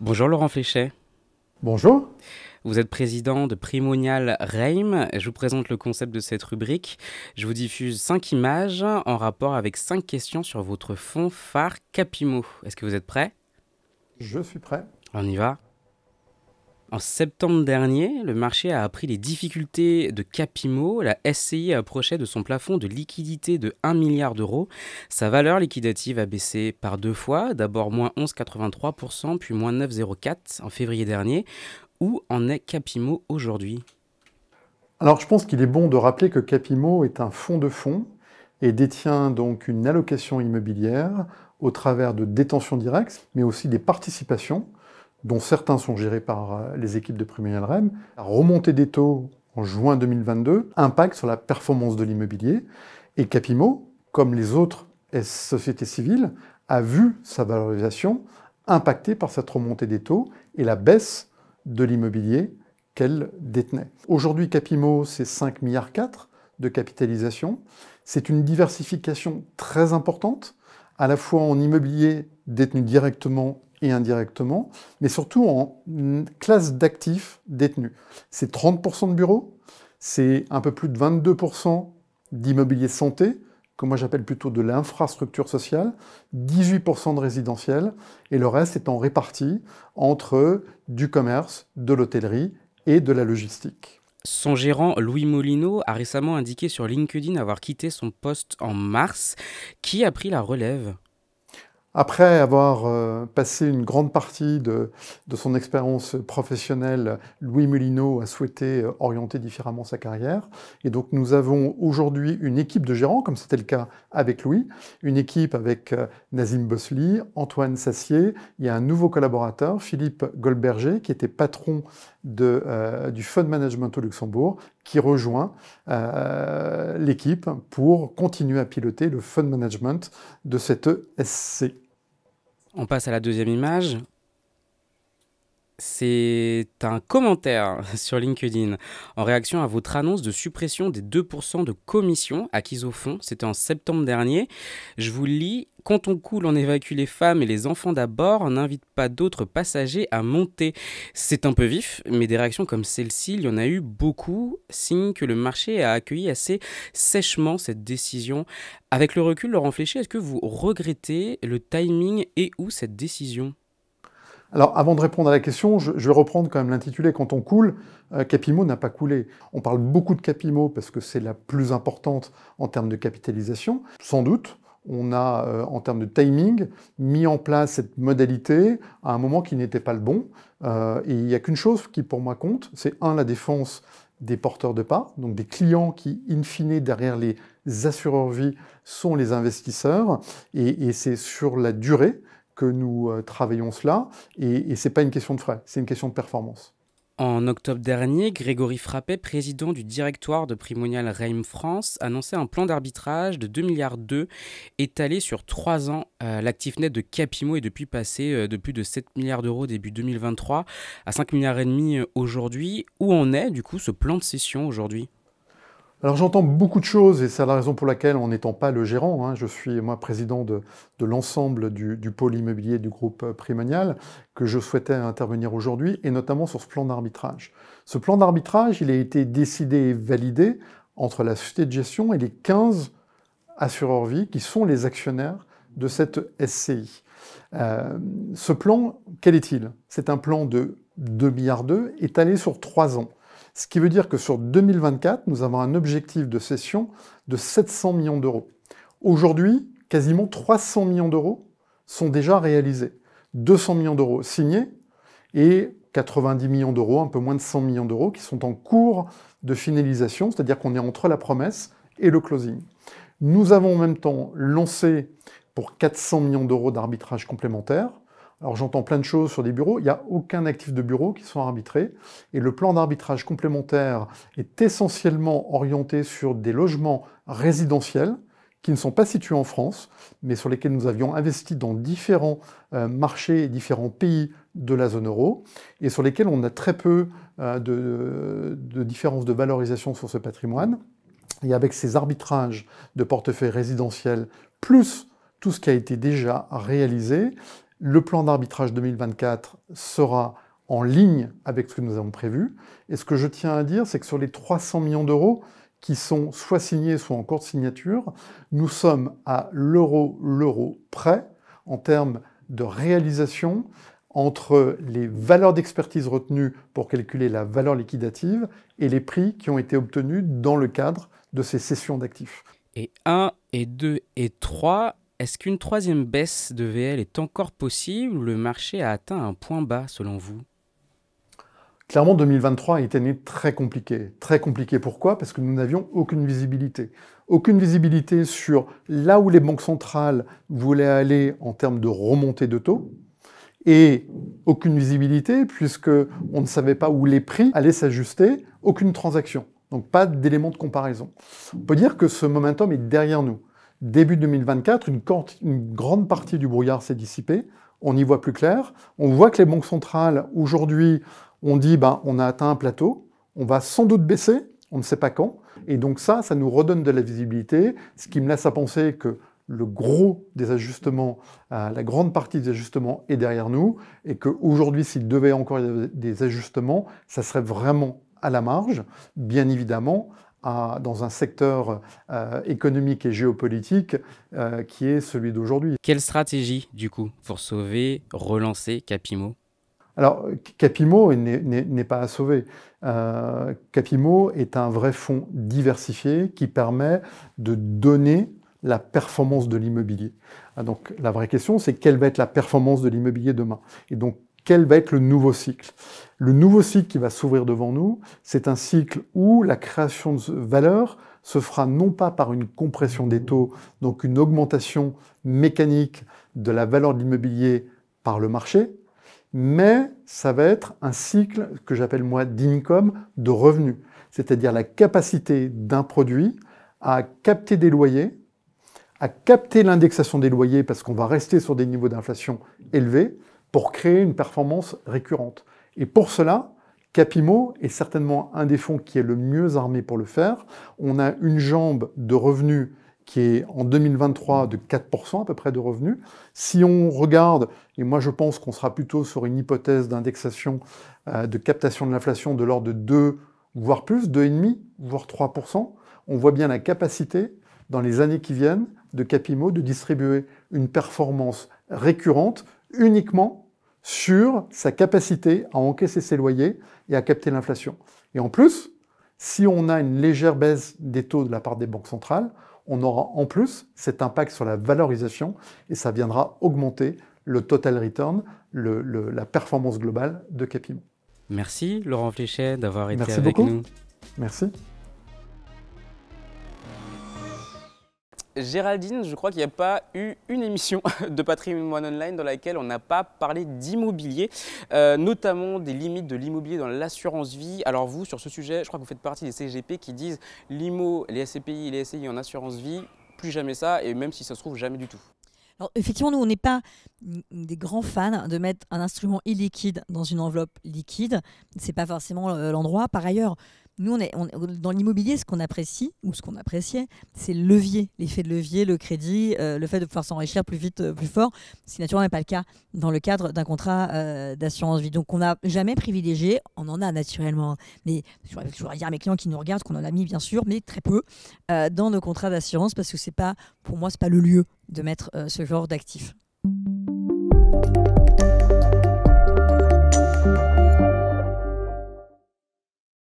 Bonjour Laurent Fléchet, Bonjour. vous êtes président de Primonial Reim. Je vous présente le concept de cette rubrique. Je vous diffuse 5 images en rapport avec 5 questions sur votre fonds phare Capimo. Est-ce que vous êtes prêts? Je suis prêt. On y va. En septembre dernier, le marché a appris les difficultés de Capimo. La SCI approchait de son plafond de liquidité de 1 milliard d'euros. Sa valeur liquidative a baissé par 2 fois, d'abord moins 11,83%, puis moins 9,04% en février dernier. Où en est Capimo aujourd'hui? Alors, je pense qu'il est bon de rappeler que Capimo est un fonds de fonds et détient donc une allocation immobilière au travers de détentions directes, mais aussi des participations, dont certains sont gérés par les équipes de Primonial REM. La remontée des taux en juin 2022 impacte sur la performance de l'immobilier et Capimo, comme les autres sociétés civiles, a vu sa valorisation impactée par cette remontée des taux et la baisse de l'immobilier qu'elle détenait. Aujourd'hui, Capimo, c'est 5,4 milliards de capitalisation. C'est une diversification très importante, à la fois en immobilier détenu directement et indirectement, mais surtout en classe d'actifs détenus. C'est 30% de bureaux, c'est un peu plus de 22% d'immobilier santé, que moi j'appelle plutôt de l'infrastructure sociale, 18% de résidentiel, et le reste étant réparti entre du commerce, de l'hôtellerie et de la logistique. Son gérant Louis Molino a récemment indiqué sur LinkedIn avoir quitté son poste en mars. Qui a pris la relève? Après avoir passé une grande partie de son expérience professionnelle, Louis Molino a souhaité orienter différemment sa carrière. Et donc nous avons aujourd'hui une équipe de gérants, comme c'était le cas avec Louis, une équipe avec Nazim Bosli, Antoine Sassier. Il y a un nouveau collaborateur, Philippe Goldberger, qui était patron du Fund Management au Luxembourg, qui rejoint l'équipe pour continuer à piloter le Fund Management de cette SC. On passe à la deuxième image. C'est un commentaire sur LinkedIn en réaction à votre annonce de suppression des 2% de commissions acquises au fonds. C'était en septembre dernier. Je vous lis. Quand on coule, on évacue les femmes et les enfants d'abord. On n'invite pas d'autres passagers à monter. C'est un peu vif, mais des réactions comme celle-ci, il y en a eu beaucoup. Signe que le marché a accueilli assez sèchement cette décision. Avec le recul, Laurent Fléchet, est-ce que vous regrettez le timing et ou cette décision? Alors, avant de répondre à la question, je vais reprendre quand même l'intitulé. Quand on coule, Capimo n'a pas coulé. On parle beaucoup de Capimo parce que c'est la plus importante en termes de capitalisation. Sans doute, on a, en termes de timing, mis en place cette modalité à un moment qui n'était pas le bon. Et il n'y a qu'une chose qui, pour moi, compte, c'est la défense des porteurs de parts, donc des clients qui, in fine, derrière les assureurs vie, sont les investisseurs. Et c'est sur la durée que nous travaillons cela, et ce n'est pas une question de frais, c'est une question de performance. En octobre dernier, Grégory Frappet, président du directoire de Primonial Reim France, annonçait un plan d'arbitrage de 2,2 milliards étalé sur 3 ans. L'actif net de Capimo est depuis passé de plus de 7 milliards d'euros début 2023 à 5,5 milliards aujourd'hui. Où en est du coup ce plan de cession aujourd'hui? Alors j'entends beaucoup de choses, et c'est la raison pour laquelle, en n'étant pas le gérant, je suis moi président de l'ensemble du pôle immobilier du groupe Primonial, que je souhaitais intervenir aujourd'hui, et notamment sur ce plan d'arbitrage. Ce plan d'arbitrage, il a été décidé et validé entre la société de gestion et les 15 assureurs vie qui sont les actionnaires de cette SCI. Ce plan, quel est-il? C'est un plan de 2,2 milliards étalé sur 3 ans. Ce qui veut dire que sur 2024, nous avons un objectif de cession de 700 millions d'euros. Aujourd'hui, quasiment 300 millions d'euros sont déjà réalisés. 200 millions d'euros signés et 90 millions d'euros, un peu moins de 100 millions d'euros, qui sont en cours de finalisation, c'est-à-dire qu'on est entre la promesse et le closing. Nous avons en même temps lancé pour 400 millions d'euros d'arbitrage complémentaire. Alors j'entends plein de choses sur des bureaux, il n'y a aucun actif de bureau qui soit arbitré, et le plan d'arbitrage complémentaire est essentiellement orienté sur des logements résidentiels qui ne sont pas situés en France, mais sur lesquels nous avions investi dans différents marchés et différents pays de la zone euro, et sur lesquels on a très peu de différences de valorisation sur ce patrimoine. Et avec ces arbitrages de portefeuille résidentiel, plus tout ce qui a été déjà réalisé, le plan d'arbitrage 2024 sera en ligne avec ce que nous avons prévu. Et ce que je tiens à dire, c'est que sur les 300 millions d'euros qui sont soit signés, soit en cours de signature, nous sommes à l'euro près en termes de réalisation entre les valeurs d'expertise retenues pour calculer la valeur liquidative et les prix qui ont été obtenus dans le cadre de ces cessions d'actifs. Et 1, et 2, et 3, est-ce qu'une troisième baisse de VL est encore possible ou le marché a atteint un point bas selon vous? Clairement, 2023 a été une année très compliquée. Très compliquée, pourquoi? Parce que nous n'avions aucune visibilité. Aucune visibilité sur là où les banques centrales voulaient aller en termes de remontée de taux. Et aucune visibilité puisque on ne savait pas où les prix allaient s'ajuster, aucune transaction. Donc pas d'éléments de comparaison. On peut dire que ce momentum est derrière nous. Début 2024, une grande partie du brouillard s'est dissipé, on y voit plus clair. On voit que les banques centrales, aujourd'hui, ont dit on a atteint un plateau, on va sans doute baisser, on ne sait pas quand. Et donc ça nous redonne de la visibilité, ce qui me laisse à penser que le gros des ajustements, la grande partie des ajustements est derrière nous, et qu'aujourd'hui, s'il devait encore y avoir des ajustements, ça serait vraiment à la marge, bien évidemment, dans un secteur économique et géopolitique qui est celui d'aujourd'hui. Quelle stratégie, du coup, pour sauver, relancer Capimo? Alors, Capimo n'est pas à sauver. Capimo est un vrai fonds diversifié qui permet de donner la performance de l'immobilier. Donc, la vraie question, c'est quelle va être la performance de l'immobilier demain? Et donc, quel va être le nouveau cycle? Le nouveau cycle qui va s'ouvrir devant nous, c'est un cycle où la création de valeur se fera non pas par une compression des taux, donc une augmentation mécanique de la valeur de l'immobilier par le marché, mais ça va être un cycle que j'appelle moi d'income, de revenus. C'est-à-dire la capacité d'un produit à capter des loyers, à capter l'indexation des loyers parce qu'on va rester sur des niveaux d'inflation élevés pour créer une performance récurrente. Et pour cela, Capimo est certainement un des fonds qui est le mieux armé pour le faire. On a une jambe de revenus qui est en 2023 de 4% à peu près de revenus. Si on regarde, et moi je pense qu'on sera plutôt sur une hypothèse d'indexation, de captation de l'inflation de l'ordre de 2, voire plus, 2,5, voire 3%, on voit bien la capacité dans les années qui viennent de Capimo de distribuer une performance récurrente uniquement sur sa capacité à encaisser ses loyers et à capter l'inflation. Et en plus, si on a une légère baisse des taux de la part des banques centrales, on aura en plus cet impact sur la valorisation et ça viendra augmenter le total return, la performance globale de Capimo. Merci Laurent Fléchet d'avoir été Merci avec beaucoup. nous. Merci. Géraldine, je crois qu'il n'y a pas eu une émission de Patrimoine Online dans laquelle on n'a pas parlé d'immobilier, notamment des limites de l'immobilier dans l'assurance vie. Alors vous, sur ce sujet, je crois que vous faites partie des CGP qui disent l'IMO, les SCPI et les SCI en assurance vie, plus jamais ça, et même si ça se trouve, jamais du tout. Alors, effectivement, nous, on n'est pas des grands fans de mettre un instrument illiquide dans une enveloppe liquide. Ce n'est pas forcément l'endroit. Par ailleurs, nous, dans l'immobilier, ce qu'on apprécie, ou ce qu'on appréciait, c'est le levier, l'effet de levier, le crédit, le fait de pouvoir s'enrichir plus vite, plus fort, ce qui naturellement n'est pas le cas dans le cadre d'un contrat d'assurance vie. Donc, on n'a jamais privilégié, on en a naturellement, mais je voudrais dire à mes clients qui nous regardent qu'on en a mis, bien sûr, mais très peu, dans nos contrats d'assurance, parce que pour moi, ce n'est pas le lieu de mettre ce genre d'actifs.